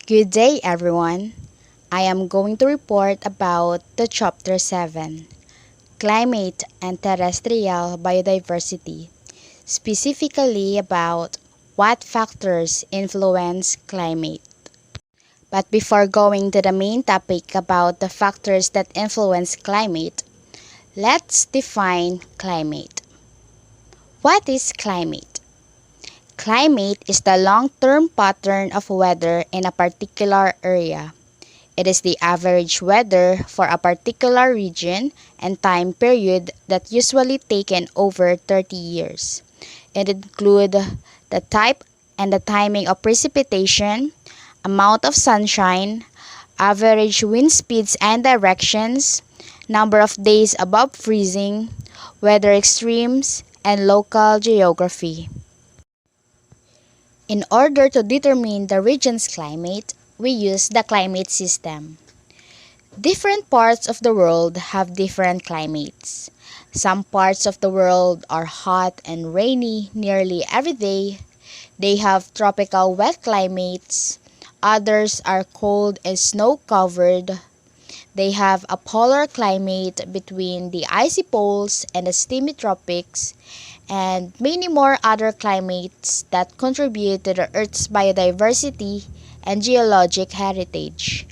Good day, everyone. I am going to report about the Chapter 7, Climate and Terrestrial Biodiversity, specifically about what factors influence climate. But before going to the main topic about the factors that influence climate, let's define climate. What is climate? Climate is the long-term pattern of weather in a particular area. It is the average weather for a particular region and time period that usually taken over 30 years. It includes the type and the timing of precipitation, amount of sunshine, average wind speeds and directions, number of days above freezing, weather extremes, and local geography. In order to determine the region's climate, we use the climate system. Different parts of the world have different climates. Some parts of the world are hot and rainy nearly every day. They have tropical wet climates. Others are cold and snow-covered. They have a polar climate between the icy poles and the steamy tropics, and many more other climates that contribute to the Earth's biodiversity and geologic heritage.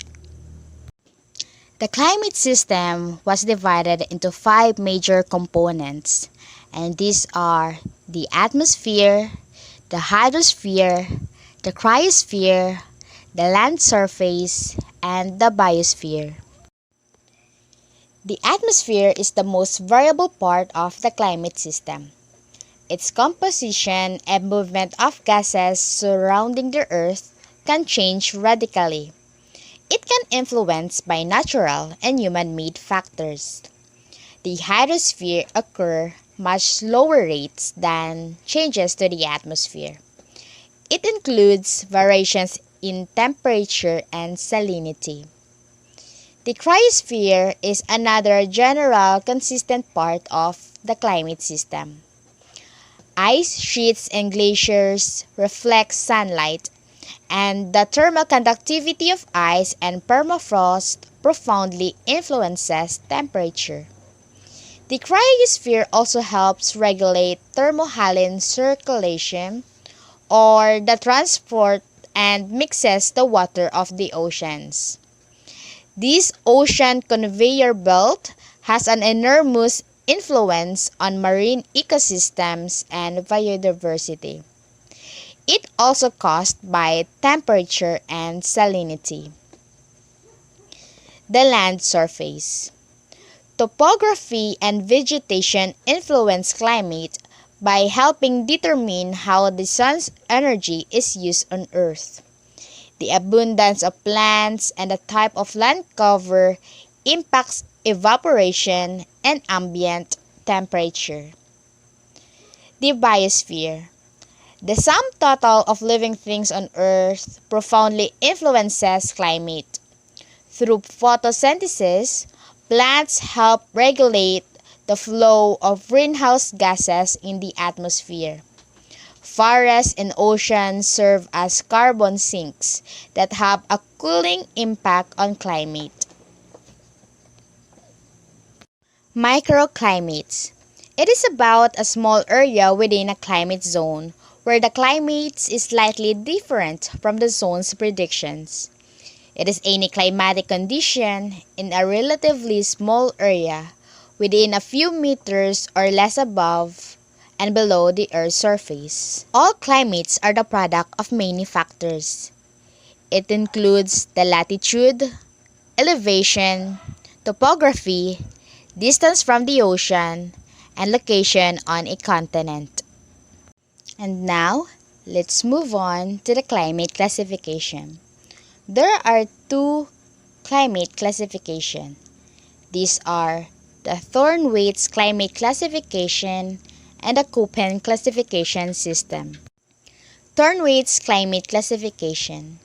The climate system was divided into 5 major components, and these are the atmosphere, the hydrosphere, the cryosphere, the land surface, and the biosphere. The atmosphere is the most variable part of the climate system. Its composition and movement of gases surrounding the Earth can change radically. It can influence by natural and human-made factors. The hydrosphere occur much slower rates than changes to the atmosphere. It includes variations in temperature and salinity. The cryosphere is another general consistent part of the climate system. Ice sheets and glaciers reflect sunlight, and the thermal conductivity of ice and permafrost profoundly influences temperature. The cryosphere also helps regulate thermohaline circulation, or the transport and mixes the water of the oceans. This ocean conveyor belt has an enormous influence on marine ecosystems and biodiversity. It also caused by temperature and salinity. The land surface. Topography and vegetation influence climate by helping determine how the sun's energy is used on Earth. The abundance of plants and the type of land cover impacts evaporation and ambient temperature. The biosphere. The sum total of living things on Earth profoundly influences climate. Through photosynthesis, plants help regulate the flow of greenhouse gases in the atmosphere. Forests and oceans serve as carbon sinks that have a cooling impact on climate. Microclimates. It is about a small area within a climate zone where the climate is slightly different from the zone's predictions. It is any climatic condition in a relatively small area within a few meters or less above and below the Earth's surface. All climates are the product of many factors. It includes the latitude, elevation, topography, distance from the ocean, and location on a continent. And now, let's move on to the climate classification. There are 2 climate classifications. These are the Thorne-Waite climate classification and the Köppen classification system. Thorne-Waite climate classification.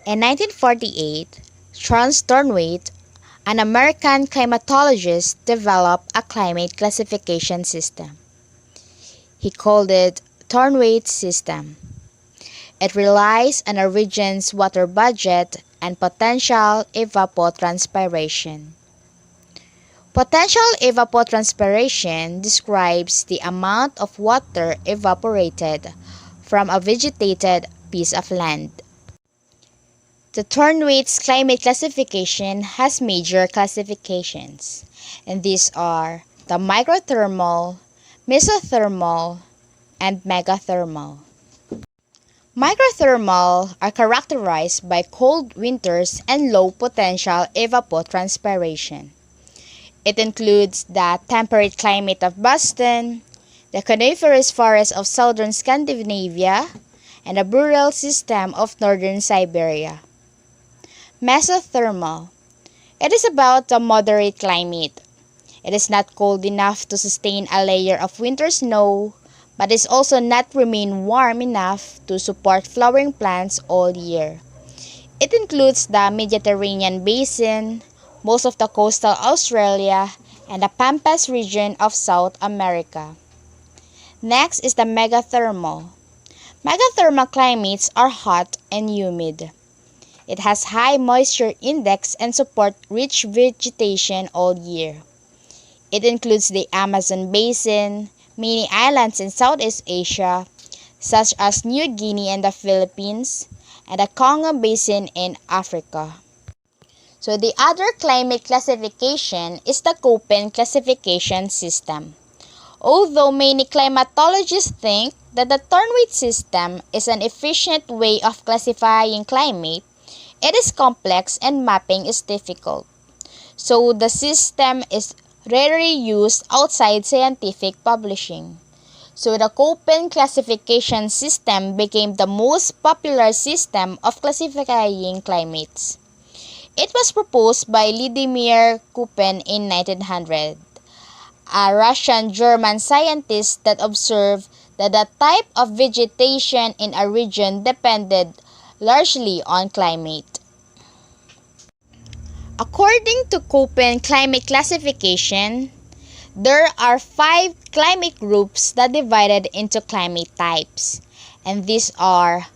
In 1948, Charles Thorne-Waite, an American climatologist, developed a climate classification system. He called it Thorne-Waite system. It relies on a region's water budget and potential evapotranspiration. Potential evapotranspiration describes the amount of water evaporated from a vegetated piece of land. The Thornwight's climate classification has major classifications, and these are the microthermal, mesothermal, and megathermal. Microthermal are characterized by cold winters and low potential evapotranspiration. It includes the temperate climate of Boston, the coniferous forests of southern Scandinavia, and the boreal system of northern Siberia. Mesothermal. It is about a moderate climate. It is not cold enough to sustain a layer of winter snow, but is also not remain warm enough to support flowering plants all year. It includes the Mediterranean basin, most of the coastal Australia, and the Pampas region of South America. Next is the megathermal. Megathermal climates are hot and humid. It has high moisture index and support rich vegetation all year. It includes the Amazon basin, many islands in Southeast Asia, such as New Guinea and the Philippines, and the Congo Basin in Africa. So the other climate classification is the Köppen classification system. Although many climatologists think that the Thornwight system is an efficient way of classifying climate, it is complex and mapping is difficult. So the system is rarely used outside scientific publishing. So the Köppen classification system became the most popular system of classifying climates. It was proposed by Vladimir Köppen in 1900, a Russian-German scientist that observed that the type of vegetation in a region depended largely on climate. According to Köppen climate classification, there are 5 climate groups that divided into climate types, and these are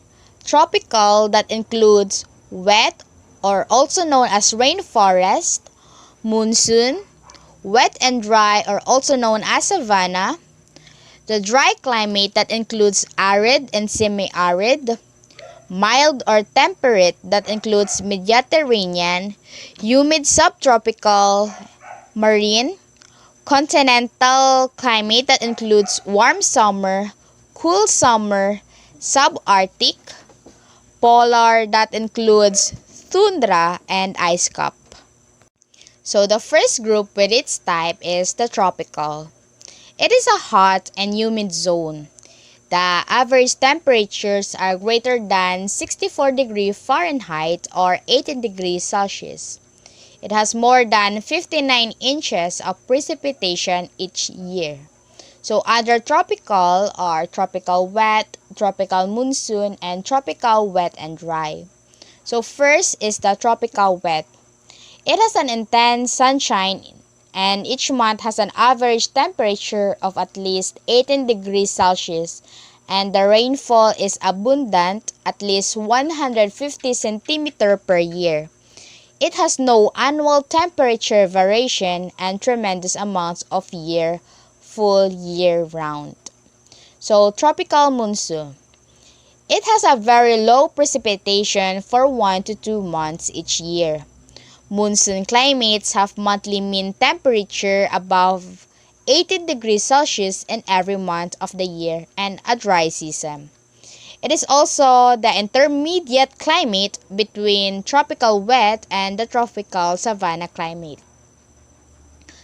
tropical, that includes wet or also known as rainforest, monsoon, wet and dry or also known as savanna, the dry climate that includes arid and semi-arid, mild or temperate that includes Mediterranean, humid subtropical, marine, continental climate that includes warm summer, cool summer, subarctic, polar that includes tundra and ice cap. So the first group with its type is the tropical. It is a hot and humid zone. The average temperatures are greater than 64 degrees Fahrenheit or 18 degrees Celsius. It has more than 59 inches of precipitation each year. So other tropical are tropical wet, tropical monsoon, and tropical wet and dry. So first is the tropical wet. It has an intense sunshine and each month has an average temperature of at least 18 degrees Celsius, and the rainfall is abundant, at least 150 centimeters per year. It has no annual temperature variation and tremendous amounts of full year round. So tropical monsoon. It has a very low precipitation for 1 to 2 months each year. Monsoon climates have monthly mean temperature above 18 degrees Celsius in every month of the year and a dry season. It is also the intermediate climate between tropical wet and the tropical savanna climate.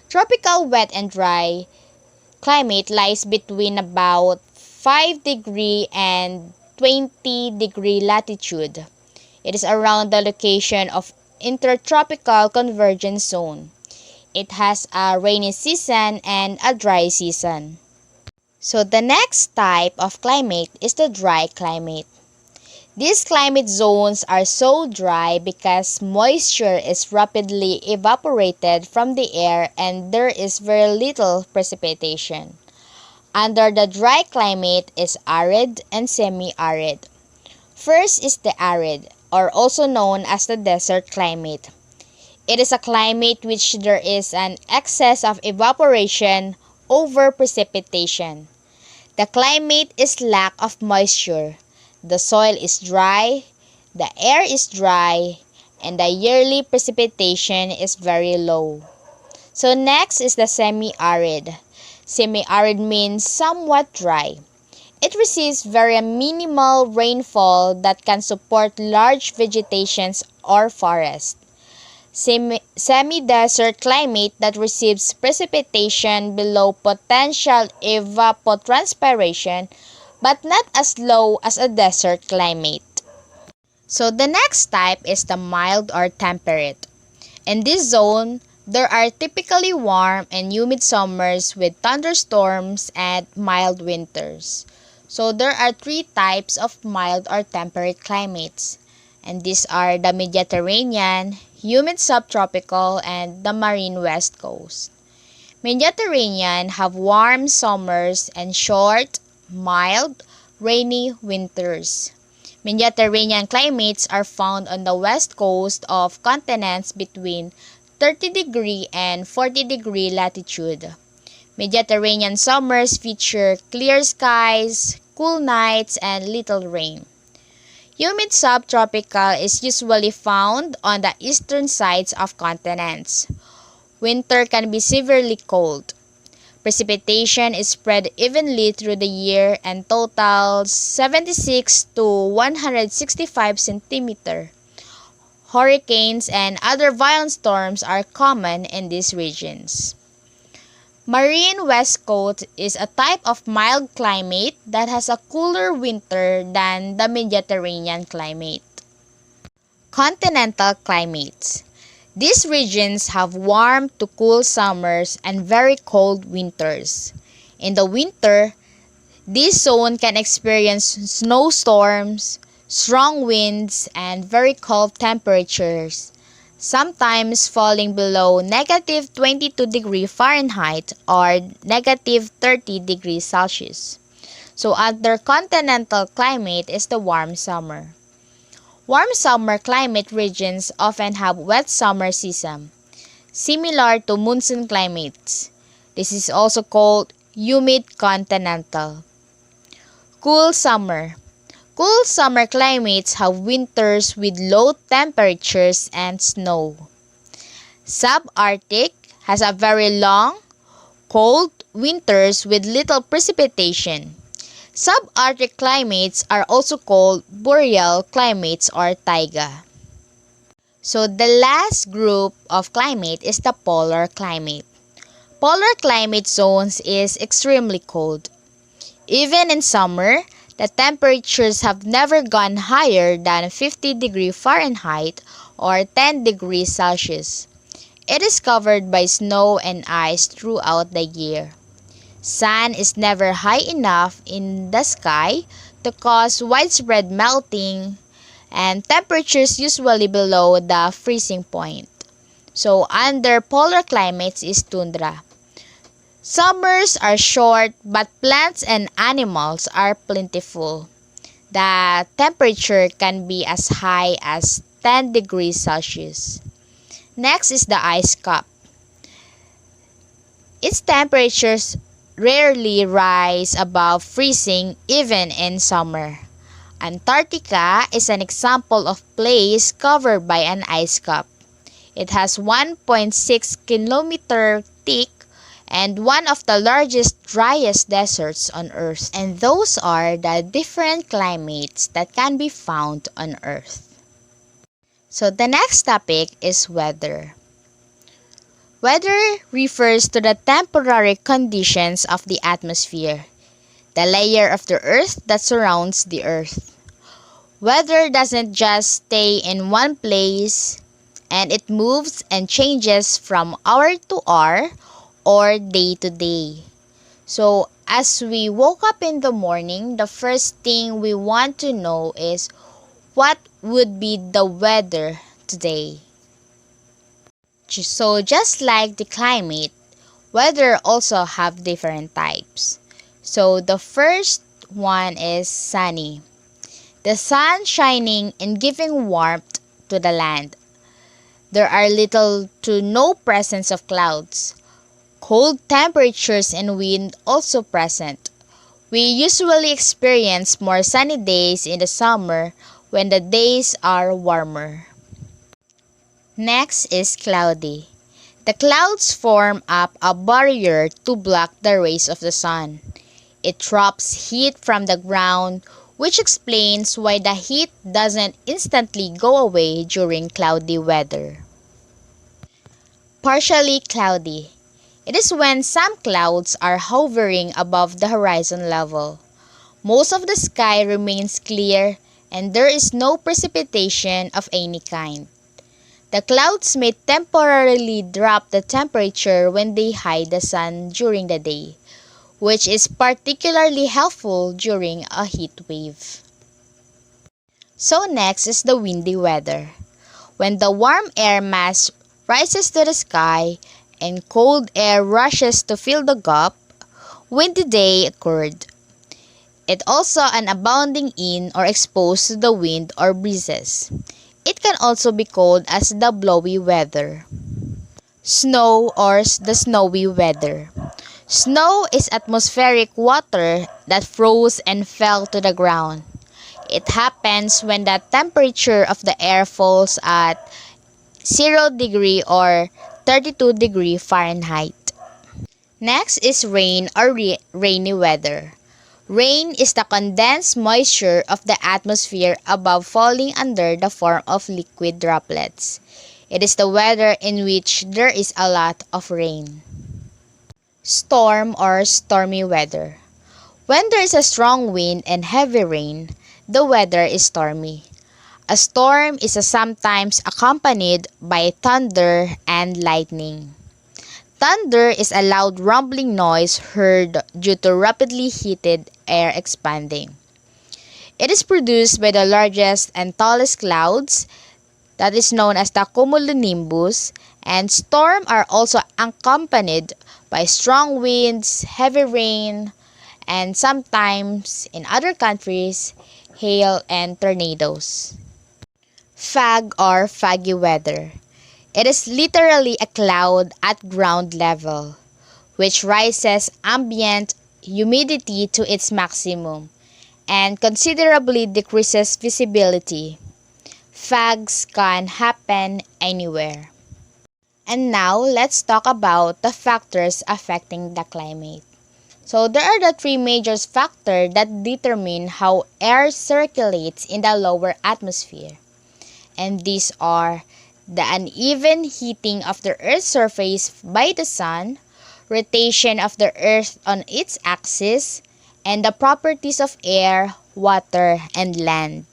Tropical wet and dry climate lies between about 5 degree and 20 degree latitude. It is around the location of intertropical convergence zone. It has a rainy season and a dry season. So the next type of climate is the dry climate. These climate zones are so dry because moisture is rapidly evaporated from the air and there is very little precipitation. Under the dry climate is arid and semi-arid. First is the arid, or also known as the desert climate. It is a climate which there is an excess of evaporation over precipitation. The climate is lack of moisture. The soil is dry, the air is dry, and the yearly precipitation is very low. So next is the semi-arid. Semi-arid means somewhat dry. It receives very minimal rainfall that can support large vegetations or forests. Semi-desert climate that receives precipitation below potential evapotranspiration but not as low as a desert climate. So the next type is the mild or temperate. In this zone, there are typically warm and humid summers with thunderstorms and mild winters. So there are three types of mild or temperate climates, and these are the Mediterranean, humid subtropical, and the marine west coast. Mediterranean have warm summers and short, mild, rainy winters. Mediterranean climates are found on the west coast of continents between 30° and 40° latitude. Mediterranean summers feature clear skies, cool nights, and little rain. Humid subtropical is usually found on the eastern sides of continents. Winter can be severely cold. Precipitation is spread evenly through the year and totals 76 to 165 centimeters. Hurricanes and other violent storms are common in these regions. Marine West Coast is a type of mild climate that has a cooler winter than the Mediterranean climate. Continental climates. These regions have warm to cool summers and very cold winters. In the winter, this zone can experience snowstorms, strong winds, and very cold temperatures, sometimes falling below -22°F or -30°C. So other continental climate is the warm summer. Warm summer climate regions often have wet summer season, similar to monsoon climates. This is also called humid continental. Cool summer. Cool summer climates have winters with low temperatures and snow. Subarctic has a very long, cold winters with little precipitation. Subarctic climates are also called boreal climates or taiga. So the last group of climate is the polar climate. Polar climate zones is extremely cold. Even in summer, the temperatures have never gone higher than 50°F or 10°C. It is covered by snow and ice throughout the year. Sun is never high enough in the sky to cause widespread melting, and temperatures usually below the freezing point. So under polar climates is tundra. Summers are short but plants and animals are plentiful. The temperature can be as high as 10°C. Next is the ice cap. Its temperatures rarely rise above freezing even in summer. Antarctica is an example of place covered by an ice cap. It has 1.6 km thick and one of the largest, driest deserts on Earth. And those are the different climates that can be found on Earth. So the next topic is weather. Weather refers to the temporary conditions of the atmosphere, the layer of the Earth that surrounds the Earth. Weather doesn't just stay in one place, and it moves and changes from hour to hour or day to day. So as we woke up in the morning, the first thing we want to know is what would be the weather today. So just like the climate, weather also have different types. So the first one is sunny. The sun shining and giving warmth to the land. There are little to no presence of clouds. Cold temperatures and wind also present. We usually experience more sunny days in the summer when the days are warmer. Next is cloudy. The clouds form up a barrier to block the rays of the sun. It traps heat from the ground, which explains why the heat doesn't instantly go away during cloudy weather. Partially cloudy. It is when some clouds are hovering above the horizon level. Most of the sky remains clear and there is no precipitation of any kind. The clouds may temporarily drop the temperature when they hide the sun during the day, which is particularly helpful during a heat wave. So next is the windy weather. When the warm air mass rises to the sky and cold air rushes to fill the gap, windy day occurred. It also an abounding in or exposed to the wind or breezes. It can also be called as the blowy weather. Snow or the snowy weather. Snow is atmospheric water that froze and fell to the ground. It happens when the temperature of the air falls at 0 degree or 32 degree Fahrenheit. Next is rain or rainy weather. Rain is the condensed moisture of the atmosphere above falling under the form of liquid droplets. It is the weather in which there is a lot of rain. Storm or stormy weather. When there is a strong wind and heavy rain, the weather is stormy. A storm is sometimes accompanied by thunder and lightning. Thunder is a loud rumbling noise heard due to rapidly heated air expanding. It is produced by the largest and tallest clouds, that is known as the cumulonimbus, and storms are also accompanied by strong winds, heavy rain, and sometimes, in other countries, hail and tornadoes. Fog or foggy weather. It is literally a cloud at ground level, which rises ambient humidity to its maximum and considerably decreases visibility. Fogs can happen anywhere. And now, let's talk about the factors affecting the climate. So, there are the three major factors that determine how air circulates in the lower atmosphere. And these are the uneven heating of the Earth's surface by the sun, rotation of the Earth on its axis, and the properties of air, water, and land.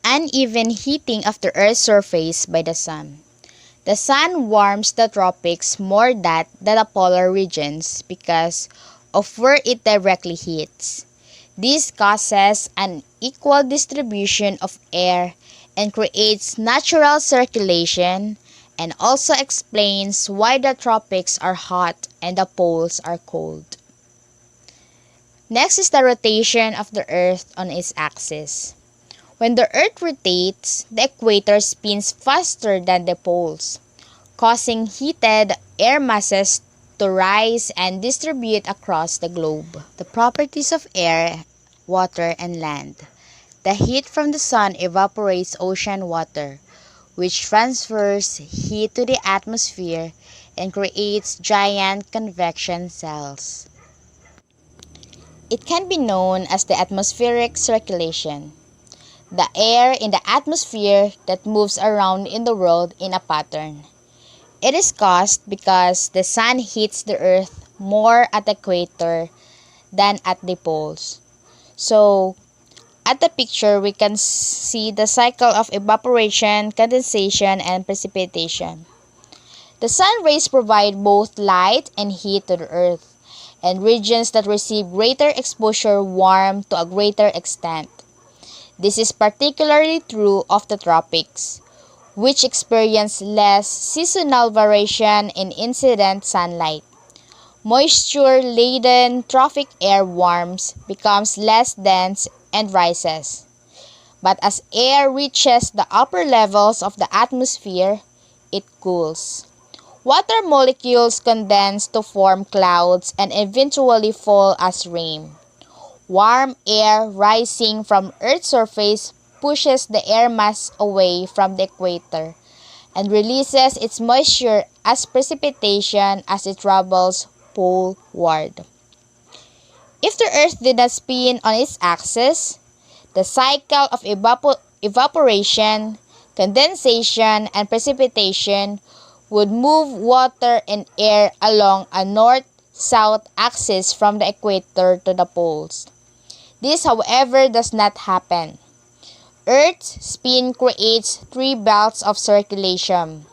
Uneven heating of the Earth's surface by the sun. The sun warms the tropics more than the polar regions because of where it directly hits. This causes an equal distribution of air and creates natural circulation, and also explains why the tropics are hot and the poles are cold. Next is the rotation of the Earth on its axis. When the Earth rotates, the equator spins faster than the poles, causing heated air masses to rise and distribute across the globe. The properties of air, water, and land. The heat from the sun evaporates ocean water, which transfers heat to the atmosphere and creates giant convection cells. It can be known as the atmospheric circulation, the air in the atmosphere that moves around in the world in a pattern. It is caused because the sun heats the earth more at the equator than at the poles. So, at the picture, we can see the cycle of evaporation, condensation, and precipitation. The sun rays provide both light and heat to the earth, and regions that receive greater exposure warm to a greater extent. This is particularly true of the tropics, which experience less seasonal variation in incident sunlight. Moisture-laden tropic air warms, becomes less dense, and rises. But as air reaches the upper levels of the atmosphere, it cools. Water molecules condense to form clouds and eventually fall as rain. Warm air rising from Earth's surface pushes the air mass away from the equator and releases its moisture as precipitation as it travels poleward. If the Earth did not spin on its axis, the cycle of evaporation, condensation, and precipitation would move water and air along a north-south axis from the equator to the poles. This, however, does not happen. Earth's spin creates three belts of circulation.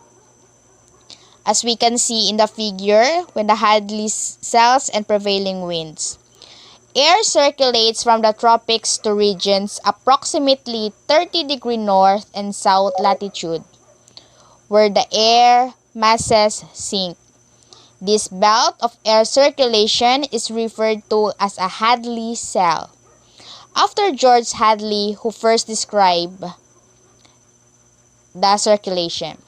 As we can see in the figure, when the Hadley cells and prevailing winds. Air circulates from the tropics to regions approximately 30° north and south latitude, where the air masses sink. This belt of air circulation is referred to as a Hadley cell, after George Hadley, who first described the circulation.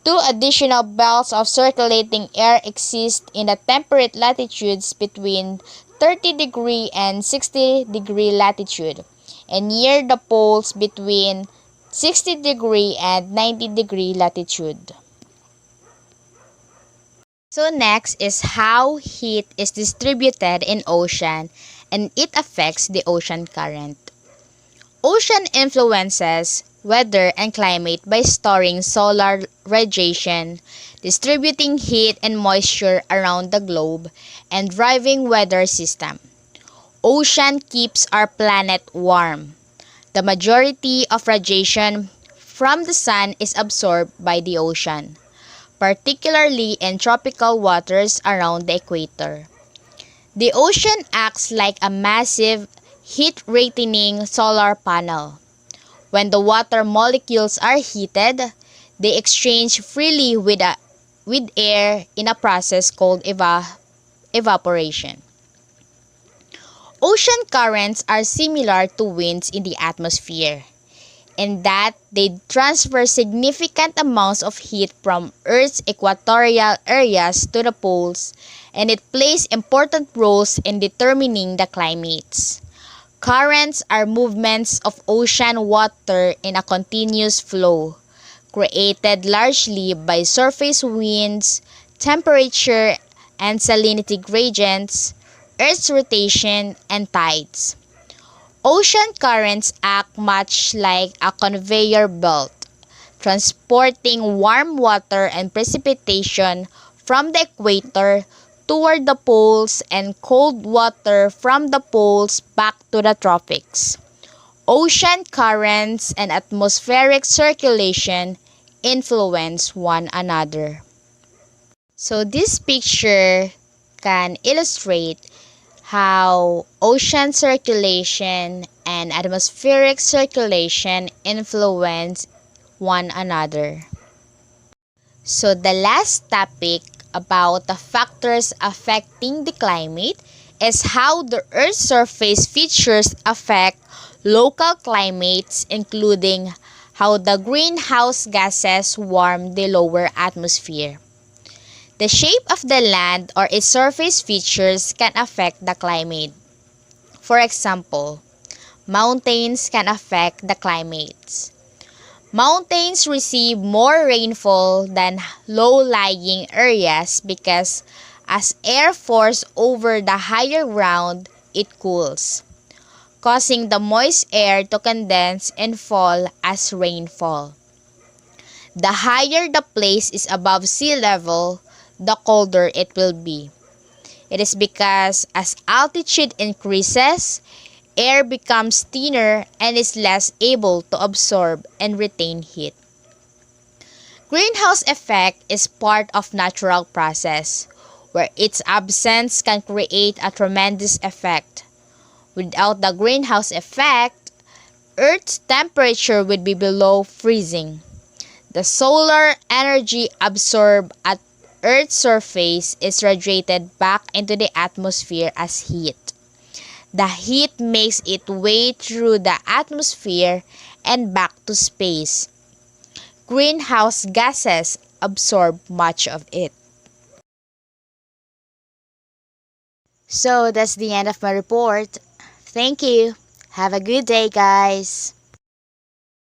Two additional belts of circulating air exist in the temperate latitudes between 30° and 60° latitude, and near the poles between 60° and 90° latitude. So next is how heat is distributed in ocean and it affects the ocean current. Ocean influences weather and climate by storing solar radiation, distributing heat and moisture around the globe, and driving weather system. Ocean keeps our planet warm. The majority of radiation from the sun is absorbed by the ocean, particularly in tropical waters around the equator. The ocean acts like a massive heat-retaining solar panel. When the water molecules are heated, they exchange freely with air in a process called evaporation. Ocean currents are similar to winds in the atmosphere, in that they transfer significant amounts of heat from Earth's equatorial areas to the poles, and it plays important roles in determining the climates. Currents are movements of ocean water in a continuous flow, created largely by surface winds, temperature and salinity gradients, Earth's rotation, and tides. Ocean currents act much like a conveyor belt, transporting warm water and precipitation from the equator toward the poles and cold water from the poles back to the tropics. Ocean currents and atmospheric circulation influence one another. So this picture can illustrate how ocean circulation and atmospheric circulation influence one another. So the last topic about the factors affecting the climate is how the Earth's surface features affect local climates, including how the greenhouse gases warm the lower atmosphere. The shape of the land or its surface features can affect the climate. For example, mountains can affect the climates. Mountains receive more rainfall than low-lying areas because as air forces over the higher ground, it cools, causing the moist air to condense and fall as rainfall. The higher the place is above sea level, the colder it will be. It is because as altitude increases, air becomes thinner and is less able to absorb and retain heat. Greenhouse effect is part of natural process, where its absence can create a tremendous effect. Without the greenhouse effect, Earth's temperature would be below freezing. The solar energy absorbed at Earth's surface is radiated back into the atmosphere as heat. The heat makes its way through the atmosphere and back to space. Greenhouse gases absorb much of it. So that's the end of my report. Thank you. Have a good day, guys.